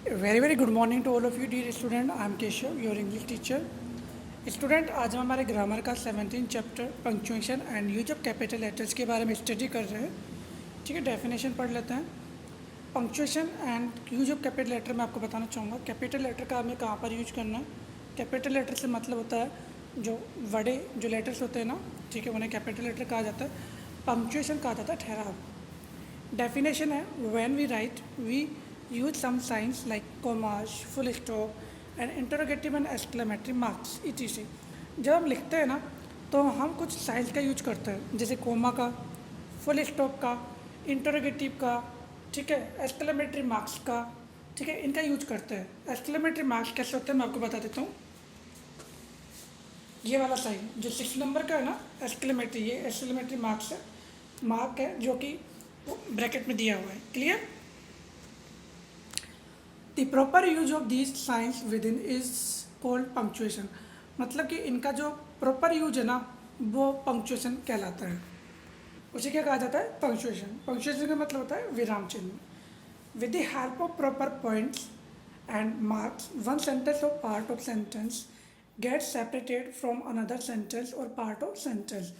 Very good morning to all of you dear student. I am Keshav, your English teacher. Student, आज हम हमारे grammar का 17 chapter punctuation and use of capital letters के बारे में study कर रहे हैं। ठीक है, डेफिनेशन पढ़ लेते हैं। Punctuation and use of capital letter मैं आपको बताना चाहूँगा। कैपिटल लेटर का हमें कहाँ पर यूज करना है। कैपिटल लेटर से मतलब होता है जो बड़े जो लेटर्स होते हैं ना, ठीक है, उन्हें कैपिटल लेटर कहा जाता है। पंक्चुएशन कहा जाता है ठहराव। डेफिनेशन है, when we write we use some signs like commas, full stop and interrogative and exclamatory marks etc। जब हम लिखते हैं ना तो हम कुछ साइंस का यूज करते हैं, जैसे कोमा का, फुल स्टॉप का, इंटरोगेटिव का, ठीक है, एक्सक्लेमेटरी मार्क्स का, ठीक है, इनका यूज करते हैं। एक्सक्लेमेटरी मार्क्स कैसे होते हैं मैं आपको बता देता हूँ। ये वाला साइन जो 6 नंबर का है ना, एक्सक्लेमेटरी, ये एक्सक्लेमेटरी मार्क्स है, मार्क है जो कि ब्रैकेट में दिया हुआ है। Clear? The proper use of these signs with in is called punctuation. मतलब कि इनका जो प्रॉपर यूज है ना वो पंक्चुएशन कहलाता है। उसे क्या कहा जाता है? पंक्चुएशन। पंक्चुएशन का मतलब होता है विराम चिन्ह। With the help of proper points and marks one sentence or part of sentence get separated from another sentence or part of sentence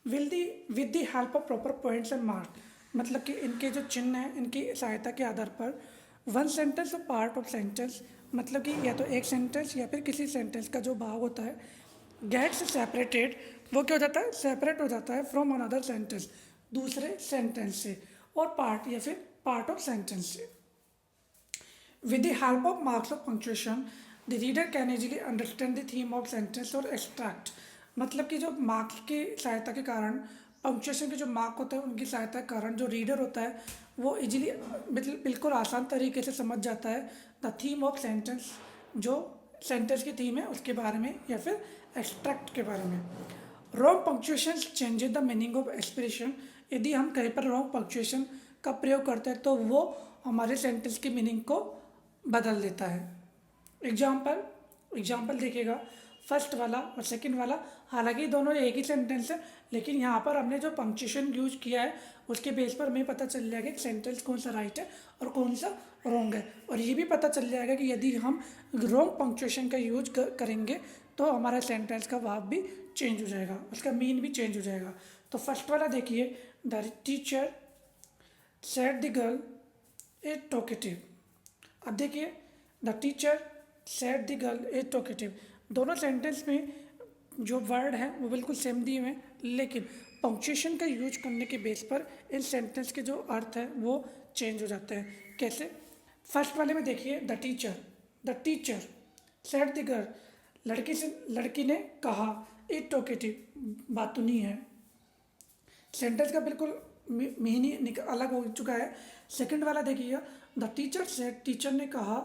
with the help of proper points and marks. मतलब कि इनके जो चिन्ह हैं, इनकी सहायता के आधार पर one sentence or part of sentence, मतलब कि या तो एक सेंटेंस या फिर किसी सेंटेंस का जो भाग होता है गेट्स सेपरेटेड, वो क्या हो जाता है? सेपरेट हो जाता है फ्रॉम अनदर सेंटेंस, दूसरे सेंटेंस से, और पार्ट या फिर पार्ट ऑफ सेंटेंस से। With the help of marks of punctuation the reader can easily understand the theme of sentence और एक्सट्रैक्ट। मतलब कि जो मार्क्स की सहायता के कारण, पंक्चुएशन के जो मार्क होते हैं उनकी सहायता के कारण जो रीडर होता है वो इजीली बिल्कुल आसान तरीके से समझ जाता है द थीम ऑफ सेंटेंस, जो सेंटेंस की थीम है उसके बारे में या फिर एक्सट्रैक्ट के बारे में। Wrong punctuation changes the meaning of expression. यदि हम कहीं पर रॉन्ग पंक्चुएशन का प्रयोग करते हैं तो वो हमारे सेंटेंस की मीनिंग को बदल देता है। एग्जाम्पल देखिएगा, फर्स्ट वाला और सेकंड वाला, हालांकि दोनों एक ही सेंटेंस है, लेकिन यहाँ पर हमने जो पंक्चुएशन यूज किया है उसके बेस पर हमें पता चल जाएगा कि सेंटेंस कौन सा राइट है और कौन सा रॉन्ग है। और ये भी पता चल जाएगा कि यदि हम रॉन्ग पंक्चुएशन का यूज करेंगे तो हमारा सेंटेंस का भाव भी चेंज हो जाएगा, उसका मीन भी चेंज हो जाएगा। तो फर्स्ट वाला देखिए, the teacher said the girl is talkative. अब देखिए, the teacher said the girl is talkative, दोनों सेंटेंस में जो वर्ड है वो बिल्कुल सेम दिए हुए हैं, लेकिन पंक्चुएशन का यूज करने के बेस पर इन सेंटेंस के जो अर्थ है वो चेंज हो जाते हैं। कैसे? फर्स्ट वाले में देखिए, the teacher said the girl, लड़की ने कहा, इट टॉकेटिव, बातूनी है। सेंटेंस का बिल्कुल मीनिंग अलग हो चुका है। सेकंड वाला देखिएगा, द टीचर सेड, टीचर ने कहा,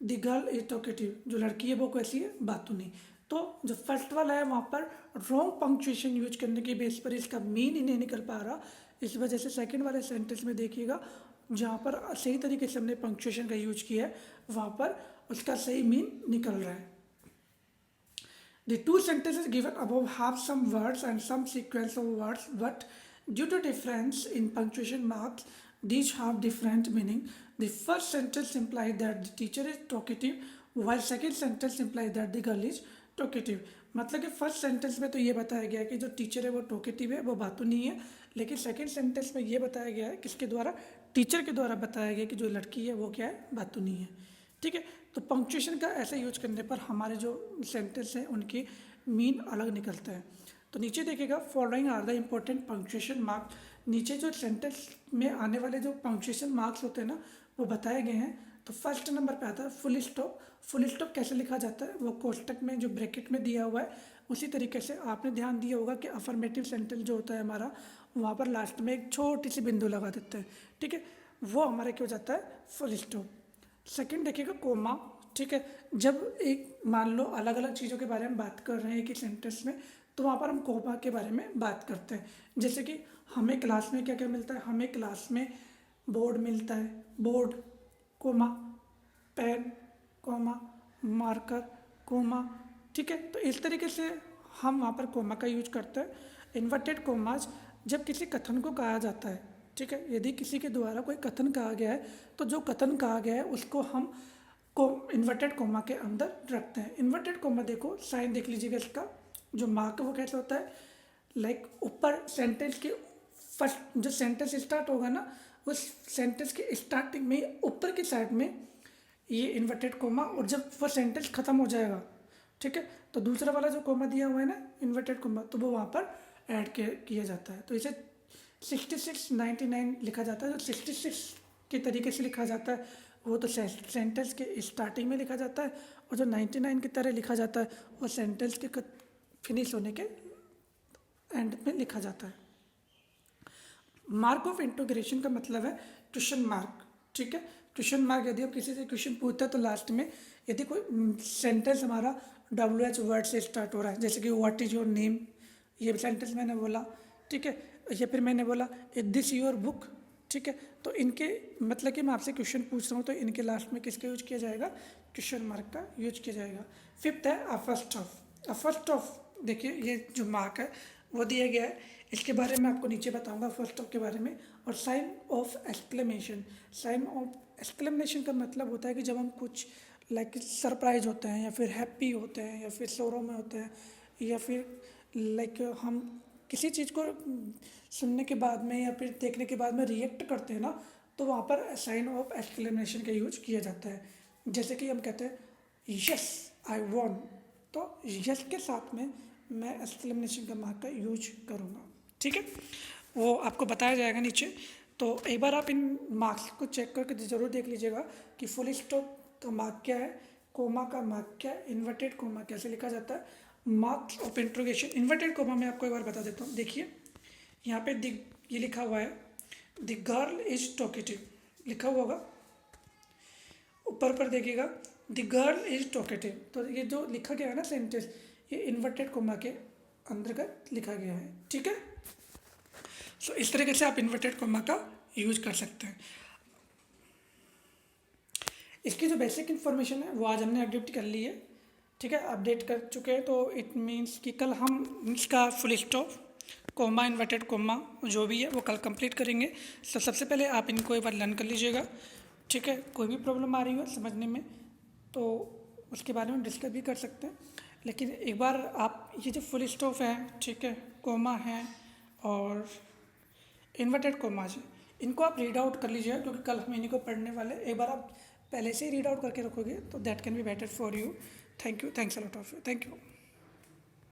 द गर्ल इज टॉकेटिव, जो लड़की है वो कैसी है? बातूनी। तो जो फर्स्ट वाला है वहाँ पर रॉन्ग पंक्चुएशन यूज करने के बेस पर इसका मीन ही नहीं निकल पा रहा। इस वजह से सेकंड वाले सेंटेंस में देखिएगा, जहाँ पर सही तरीके से हमने पंक्चुएशन का यूज किया है वहाँ पर उसका सही मीन निकल रहा है। The two sentences given above have some words and some sequence of words, but due to difference in punctuation marks, these have different meaning. The first sentence implies that the teacher is talkative, while second sentence implies that the girl is talkative. मतलब कि first sentence में तो ये बताया गया है कि जो टीचर है वो टॉकेटिव है, वो बातू नहीं है, लेकिन सेकंड सेंटेंस में ये बताया गया है, किसके द्वारा? टीचर के द्वारा बताया गया कि जो लड़की है वो क्या है? बातू नहीं है। ठीक है, तो पंक्चुएशन का ऐसे यूज करने पर हमारे जो सेंटेंस हैं उनके मीन अलग निकलते हैं। तो नीचे देखिएगा, following are the important punctuation marks. नीचे जो सेंटेंस में आने वाले जो पंक्चुएशन मार्क्स होते हैं ना वो बताए गए हैं। तो फर्स्ट नंबर पे आता है फुल स्टॉप। फुल स्टॉप कैसे लिखा जाता है? वो कोष्टक में जो ब्रैकेट में दिया हुआ है उसी तरीके से आपने ध्यान दिया होगा कि अफर्मेटिव सेंटेंस जो होता है हमारा, वहाँ पर लास्ट में एक छोटी सी बिंदु लगा देते हैं। ठीक है, वो हमारा क्या हो जाता है? Full stop. सेकंड देखिएगा, कोमा। ठीक है, जब एक मान लो अलग अलग चीज़ों के बारे में बात कर रहे हैं एक ही सेंटेंस में, तो वहाँ पर हम कोमा के बारे में बात करते हैं। जैसे कि हमें क्लास में क्या क्या मिलता है? हमें क्लास में बोर्ड मिलता है, board comma, pen comma, marker comma. ठीक है, तो इस तरीके से हम वहाँ पर कोमा का यूज करते हैं। इन्वर्टेड कोमाज जब किसी कथन को कहा जाता है, ठीक है। यदि किसी के द्वारा कोई कथन कहा गया है तो जो कथन कहा गया है उसको हम को इन्वर्टेड कोमा के अंदर रखते हैं। इन्वर्टेड कोमा देखो, साइन देख लीजिएगा इसका, जो मार्क है वो कैसे होता है, लाइक ऊपर सेंटेंस के फर्स्ट जो सेंटेंस स्टार्ट होगा ना, उस सेंटेंस के स्टार्टिंग में ऊपर की साइड में ये इन्वर्टेड कोमा, और जब वो सेंटेंस खत्म हो जाएगा, ठीक है, तो दूसरा वाला जो कोमा दिया हुआ है ना इन्वर्टेड कोमा, तो वो वहाँ पर ऐड किया जाता है। तो इसे 6699 लिखा जाता है। जो 66 के तरीके से लिखा जाता है वो तो सेंटेंस के स्टार्टिंग में लिखा जाता है, और जो 99 की तरह लिखा जाता है वो सेंटेंस के फिनिश होने के एंड में लिखा जाता है। मार्क ऑफ इंटीग्रेशन का मतलब है क्वेश्चन मार्क, ठीक है। क्वेश्चन मार्क यदि हम किसी से क्वेश्चन पूछते हैं तो लास्ट में यदि कोई सेंटेंस हमारा WH वर्ड से स्टार्ट हो रहा है, जैसे कि व्हाट इज योर नेम, ये सेंटेंस मैंने बोला, ठीक है, या फिर मैंने बोला इज दिस योर बुक, ठीक है, तो इनके मतलब कि मैं आपसे क्वेश्चन पूछ रहा हूँ तो इनके लास्ट में किसका यूज किया जाएगा, क्वेश्चन मार्क का यूज किया जाएगा। फिफ्थ है a first of. A first of देखिए ये जो मार्क है वो दिया गया है, इसके बारे में आपको नीचे बताऊंगा फर्स्ट ऑफ के बारे में। और sign of exclamation, sign of exclamation का मतलब होता है कि जब हम कुछ लाइक सरप्राइज होते हैं या फिर हैप्पी होते हैं या फिर शोरों में होते हैं या फिर लाइक हम किसी चीज़ को सुनने के बाद में या फिर देखने के बाद में रिएक्ट करते हैं ना, तो वहाँ पर साइन ऑफ एक्सक्लेमेशन का यूज किया जाता है। जैसे कि हम कहते हैं यस आई वॉन, तो यस के साथ में मैं एक्सक्लेमेशन का मार्क का यूज करूँगा, ठीक है, वो आपको बताया जाएगा नीचे। तो एक बार आप इन मार्क्स को चेक करके ज़रूर देख लीजिएगा कि फुल स्टॉप का मार्क क्या है, कोमा का मार्क क्या है, इन्वर्टेड कोमा कैसे लिखा जाता है, marks of interrogation. Inverted coma मैं आपको एक बार बता देता हूँ। देखिए यहाँ पे ये लिखा हुआ है द गर्ल इज टॉकेटिव, लिखा हुआ होगा ऊपर पर देखिएगा द गर्ल इज टॉकेटिव, तो ये जो लिखा गया है ना सेंटेंस, ये इन्वर्टेड कोमा के अंतर्गत लिखा गया है, ठीक है। सो इस तरीके से आप इन्वर्टेड कोमा का यूज कर सकते हैं। इसकी जो बेसिक इन्फॉर्मेशन है वो आज हमने अपडेट कर ली है, ठीक है, अपडेट कर चुके हैं। तो इट मीन्स कि कल हम इसका full stop, comma, inverted comma जो भी है वो कल कंप्लीट करेंगे। तो सबसे पहले आप इनको एक बार लर्न कर लीजिएगा, ठीक है। कोई भी प्रॉब्लम आ रही हो समझने में तो उसके बारे में डिस्कस भी कर सकते हैं, लेकिन एक बार आप ये जो फुल स्टॉप है, ठीक है, कोमा है और इन्वर्टेड कोमाज है, इनको आप रीड आउट कर लीजिएगा क्योंकि कल हम इन्हीं को पढ़ने वाले। एक बार आप पहले से ही रीड आउट करके रखोगे तो that can be better for you. Thank you, thanks a lot of you, thank you.